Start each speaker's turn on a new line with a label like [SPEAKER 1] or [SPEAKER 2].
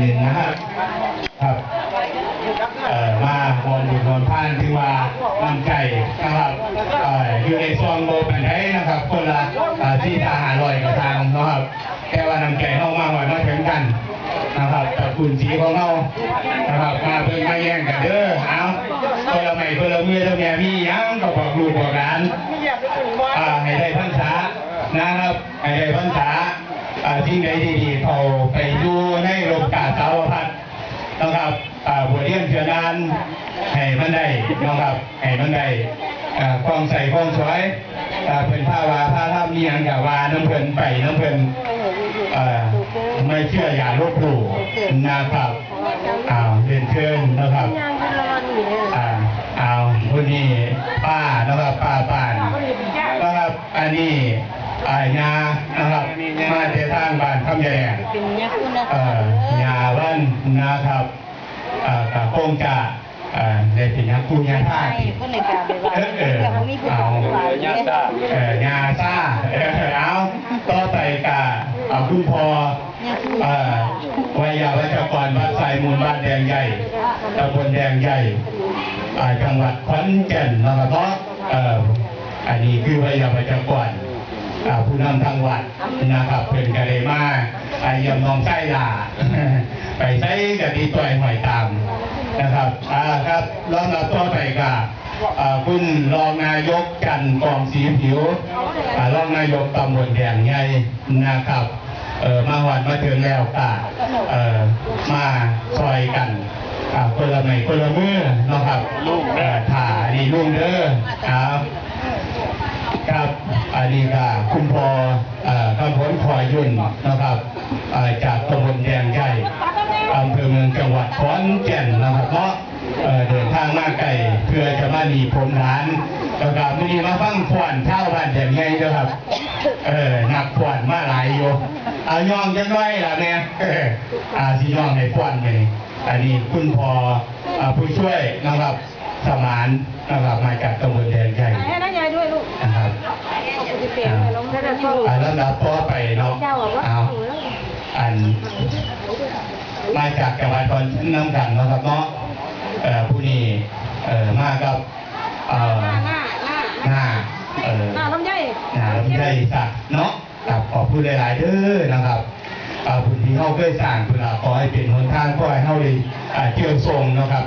[SPEAKER 1] หนึ่งนะครับครับมามองดูมองผ่านที่ว่าน้ำใจนะครับอยู่ในซองโบเป็นไทยนะครับคนละที่ทหารลอยกับทางนะครับแค่ว่าน้ำใจเข้ามาหน่อยมาถึงกันนะครับกับคุณสีของเรานะครับมาเพิ่งมาแย่งกันเด้อเอาคนละใหม่คนละมือละแม่พี่ยังก็บอกลูกบอกหลานให้ได้พรรษานะครับให้ได้พรรษาที่ไหนดีๆเขาไปดูในโรงกาสาวพัฒน์นะครับบทเรียนเชื่อนานให้มันได้นะครับให้มันได้กองใส่กองสวยเป็นผ้าวาผ้าท่ามีอย่างกับวาน้ำเพลินไปน้ำเพลินไม่เชื่ออย่าลบหลู่นะครับเรียนเชิญนะครับคนนี้ป้านะครับป้าป่านนะครับอันนี้ยานะครับมาเททางบ้านคำแยงยาวันนะครับกับโคงจ่าในปีนี้กูยาท่าายาซ่าเอาต่อไปกับคุณพอวิยาวัชกรวัดไซมูลบ้านแดงใหญ่ตำบลแดงใหญ่จังหวัดขอนแก่นนะครับเพราะอันนี้คือวิยาวัชกรผู้นำทางวัดนะครับเป็นกะเลยมาเยี่ยมน้องไส้ลาไปใช้กะดีตัวหอยตามนะครับครับรองรับต่อไปกับคุณรองนายกจันทร์กองสีผิวรองนายกตำบลแดงใหญ่นะครับมาหวานมาถึงแล้วก็มาซอยกันคนละไม้คนละมือนะครับถ่าดีลุงเด้อครับอันนี้ก็คุณพอคำพ้นคอยยุ่นนะครับจากตำบลแดงใหญ่อำเภอเมืองจังหวัดขอนแก่นนะครับเพราะเดินทางมาไกลเพื่อจะมาดีผมร้านแล้วก็มีมาฟังขวัญเท่าบ้านแดงใหญ่นะครับหนักขวัญมาหลายอยู่ย่องจะน้อยล่ะเนี่ยสิย่องในขวัญเลยอันนี้คุณพอผู้ช่วยนะครับสมานนะครับมาจากตำบลแดงใหญ่ให้น้าใหญ่ด้วยลูกนะครับแล้วนับต่อไปเนาะอันมาจากจังหวัดขอนแก่นน้ำกันนะครับเนาะผู้นี้มากับหน้าลำไยสักเนาะขอพูดหลายๆเด้อนะครับพื้นที่เขาเคยสร้างเพื่อขอให้เป็นหนทางขอให้เขาได้เกี่ยวทรงนะครับ